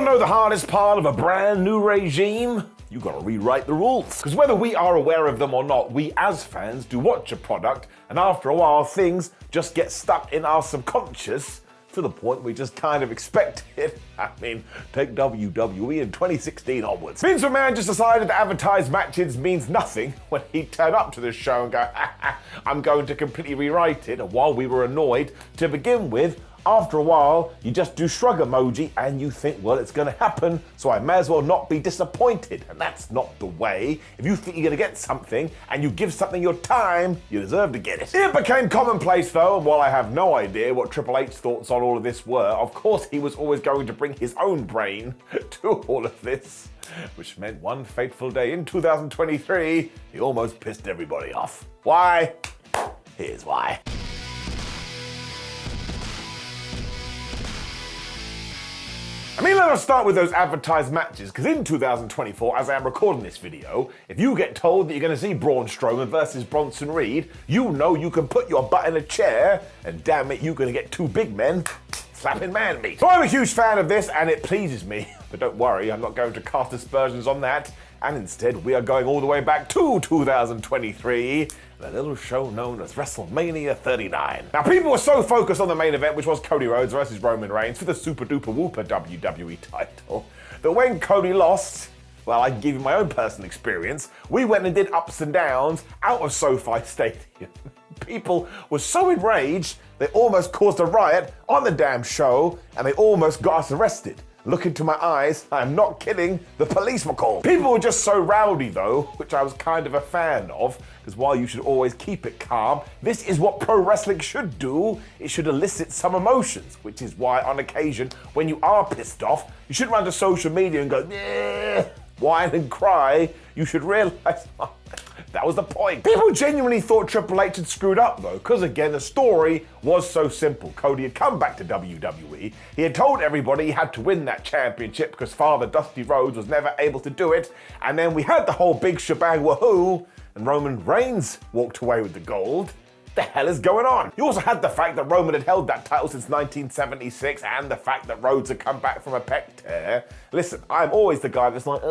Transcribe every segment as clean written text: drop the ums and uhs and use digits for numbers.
Want to know the hardest part of a brand new regime? You gotta rewrite the rules. Because whether we are aware of them or not, we as fans do watch a product, and after a while things just get stuck in our subconscious to the point we just kind of expect it. I mean, take WWE in 2016 onwards. Vince McMahon just decided to advertise matches means nothing when he turned up to the show and go, I'm going to completely rewrite it. And while we were annoyed to begin with, after a while, you just do shrug emoji and you think, well, it's gonna happen, so I may as well not be disappointed. And that's not the way. If you think you're gonna get something and you give something your time, you deserve to get it. It became commonplace though, and while I have no idea what Triple H's thoughts on all of this were, of course he was always going to bring his own brain to all of this, which meant one fateful day in 2023, he almost pissed everybody off. Why? Here's why. I mean, let us start with those advertised matches, because in 2024, as I am recording this video, if you get told that you're going to see Braun Strowman versus Bronson Reed, you know you can put your butt in a chair, and damn it, you're going to get two big men slapping man meat. So I'm a huge fan of this, and it pleases me, but don't worry, I'm not going to cast aspersions on that, and instead we are going all the way back to 2023, the little show known as WrestleMania 39. Now, people were so focused on the main event, which was Cody Rhodes versus Roman Reigns for the Super Duper Whooper WWE title, that when Cody lost, well, I can give you my own personal experience, we went and did ups and downs out of SoFi Stadium. People were so enraged, they almost caused a riot on the damn show, and they almost got us arrested. Look into my eyes, I'm not kidding, the police were called. People were just so rowdy though, which I was kind of a fan of, because while you should always keep it calm, this is what pro wrestling should do. It should elicit some emotions, which is why on occasion, when you are pissed off, you shouldn't run to social media and go, yeah, whine and cry. You should realize, that was the point. People genuinely thought Triple H had screwed up though, because again, the story was so simple. Cody had come back to WWE. He had told everybody he had to win that championship because Father Dusty Rhodes was never able to do it. And then we had the whole big shebang woohoo, and Roman Reigns walked away with the gold. The hell is going on? You also had the fact that Roman had held that title since 1976 and the fact that Rhodes had come back from a pec tear. Listen, I'm always the guy that's like,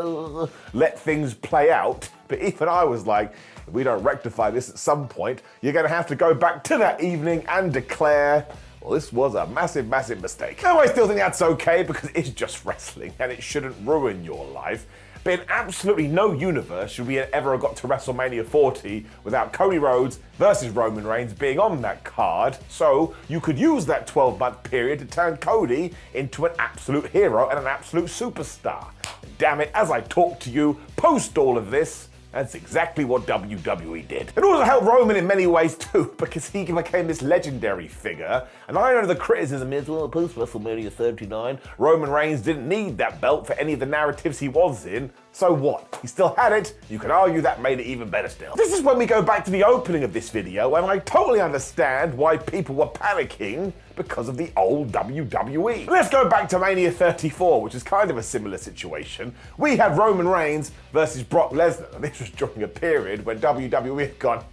let things play out. But even I was like, if we don't rectify this at some point, you're gonna have to go back to that evening and declare, well, this was a massive, massive mistake. Now, I still think that's okay because it's just wrestling and it shouldn't ruin your life. But in absolutely no universe should we ever have got to WrestleMania 40 without Cody Rhodes versus Roman Reigns being on that card. So you could use that 12-month period to turn Cody into an absolute hero and an absolute superstar. And damn it, as I talk to you, post all of this, that's exactly what WWE did. It also helped Roman in many ways too, because he became this legendary figure. And I know the criticism is, well, post WrestleMania 39, Roman Reigns didn't need that belt for any of the narratives he was in. So what? He still had it. You can argue that made it even better still. This is when we go back to the opening of this video, and I totally understand why people were panicking because of the old WWE. Let's go back to Mania 34, which is kind of a similar situation. We had Roman Reigns versus Brock Lesnar, and this was during a period when WWE had gone,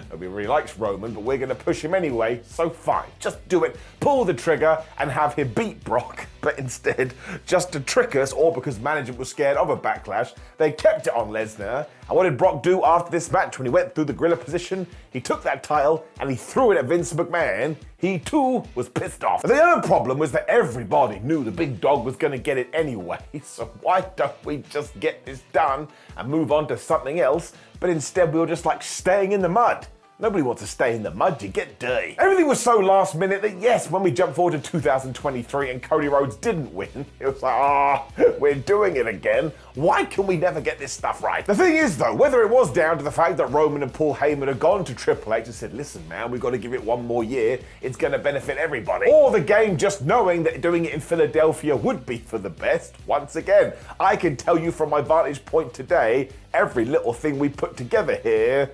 nobody really likes Roman, but we're gonna push him anyway, so fine, just do it. Pull the trigger and have him beat Brock. But instead, just to trick us, or because management was scared of a backlash, they kept it on Lesnar. And what did Brock do after this match when he went through the gorilla position? He took that title and he threw it at Vince McMahon. He too was pissed off. And the other problem was that everybody knew the big dog was going to get it anyway. So why don't we just get this done and move on to something else? But instead we were just like staying in the mud. Nobody wants to stay in the mud, you get dirty. Everything was so last minute that yes, when we jumped forward to 2023 and Cody Rhodes didn't win, it was like, we're doing it again. Why can we never get this stuff right? The thing is though, whether it was down to the fact that Roman and Paul Heyman had gone to Triple H and said, listen man, we've got to give it one more year, it's going to benefit everybody. Or the game just knowing that doing it in Philadelphia would be for the best. Once again, I can tell you from my vantage point today, every little thing we put together here,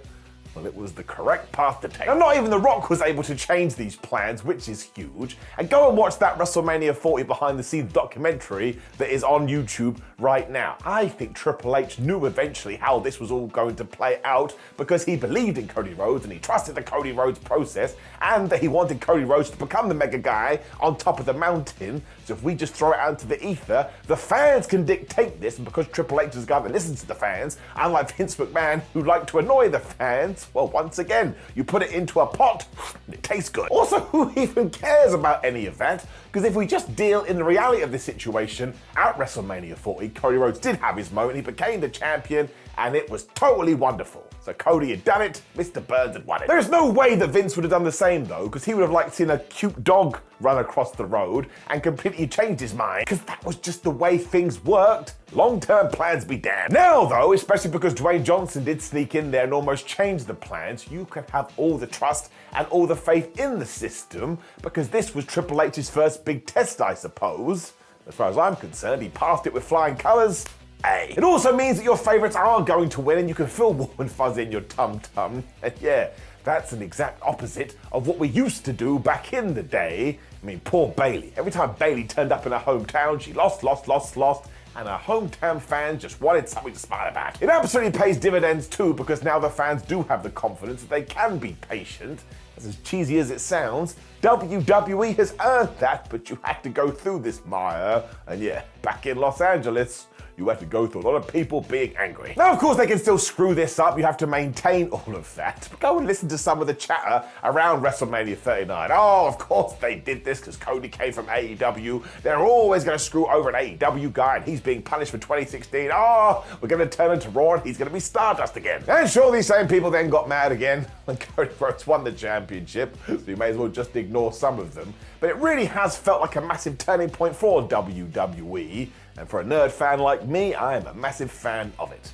well, it was the correct path to take. Now, not even The Rock was able to change these plans, which is huge. And go and watch that WrestleMania 40 behind the scenes documentary that is on YouTube right now. I think Triple H knew eventually how this was all going to play out because he believed in Cody Rhodes and he trusted the Cody Rhodes process and that he wanted Cody Rhodes to become the mega guy on top of the mountain. So if we just throw it out into the ether, the fans can dictate this, and because Triple H is a guy that listens to the fans, unlike Vince McMahon, who like to annoy the fans, well, once again, you put it into a pot, and it tastes good. Also, who even cares about any of that? Because if we just deal in the reality of this situation, at WrestleMania 40, Cody Rhodes did have his moment, he became the champion, and it was totally wonderful. So Cody had done it, Mr. Burns had won it. There's no way that Vince would have done the same though, because he would have liked seeing a cute dog run across the road and completely changed his mind, because that was just the way things worked. Long-term plans be damned. Now though, especially because Dwayne Johnson did sneak in there and almost change the plans, you can have all the trust and all the faith in the system, because this was Triple H's first big test, I suppose. As far as I'm concerned, he passed it with flying colours. It also means that your favourites are going to win and you can feel warm and fuzzy in your tum-tum. And yeah, that's an exact opposite of what we used to do back in the day. I mean, poor Bayley. Every time Bayley turned up in her hometown, she lost, and her hometown fans just wanted something to smile about. It absolutely pays dividends too, because now the fans do have the confidence that they can be patient. As cheesy as it sounds, WWE has earned that, but you had to go through this mire. And yeah, back in Los Angeles, you had to go through a lot of people being angry. Now, of course, they can still screw this up. You have to maintain all of that. But go and listen to some of the chatter around WrestleMania 39. Oh, of course they did this because Cody came from AEW. They're always going to screw over an AEW guy and he's being punished for 2016. Oh, we're going to turn into Raw and he's going to be Stardust again. And sure, these same people then got mad again when Cody Rhodes won the championship. So you may as well just ignore some of them. But it really has felt like a massive turning point for WWE. And for a nerd fan like me, I am a massive fan of it.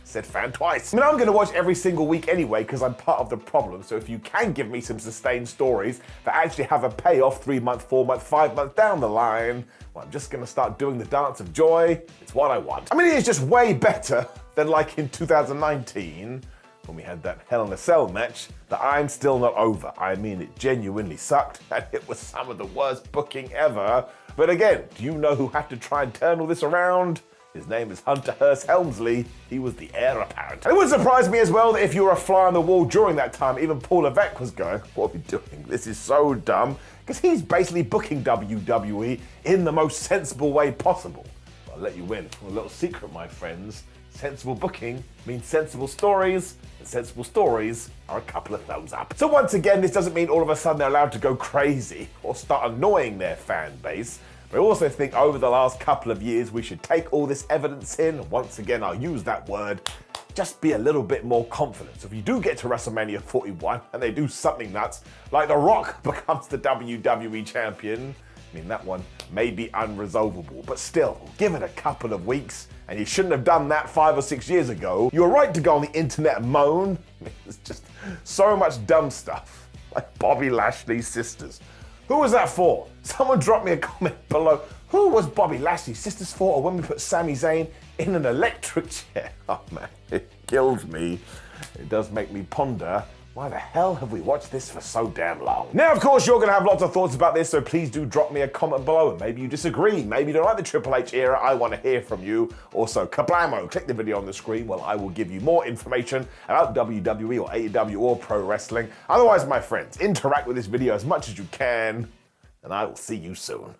Said fan twice. I mean, I'm going to watch every single week anyway because I'm part of the problem. So if you can give me some sustained stories that actually have a payoff 3 months, 4 months, 5 months down the line, well, I'm just going to start doing the dance of joy. It's what I want. I mean, it is just way better than like in 2019 when we had that Hell in a Cell match that I'm still not over. I mean, it genuinely sucked and it was some of the worst booking ever. But again, do you know who had to try and turn all this around? His name is Hunter Hearst Helmsley. He was the heir apparent. And it wouldn't surprise me as well that if you were a fly on the wall during that time, even Paul Levesque was going, what are we doing? This is so dumb. Because he's basically booking WWE in the most sensible way possible. I'll let you in for a little secret, my friends. Sensible booking means sensible stories, and sensible stories are a couple of thumbs up. So once again, this doesn't mean all of a sudden they're allowed to go crazy or start annoying their fan base. But I also think over the last couple of years, we should take all this evidence in. Once again, I'll use that word. Just be a little bit more confident. So if you do get to WrestleMania 41 and they do something nuts, like The Rock becomes the WWE champion, I mean, that one may be unresolvable, but still, give it a couple of weeks, and you shouldn't have done that 5 or 6 years ago. You were right to go on the internet and moan. I mean, there's just so much dumb stuff, like Bobby Lashley's sisters. Who was that for? Someone drop me a comment below. Who was Bobby Lashley's sisters for, or when we put Sami Zayn in an electric chair? Oh man, it kills me. It does make me ponder, why the hell have we watched this for so damn long? Now, of course, you're going to have lots of thoughts about this, so please do drop me a comment below. And maybe you disagree. Maybe you don't like the Triple H era. I want to hear from you. Also, kablamo, click the video on the screen while I will give you more information about WWE or AEW or pro wrestling. Otherwise, my friends, interact with this video as much as you can, and I will see you soon.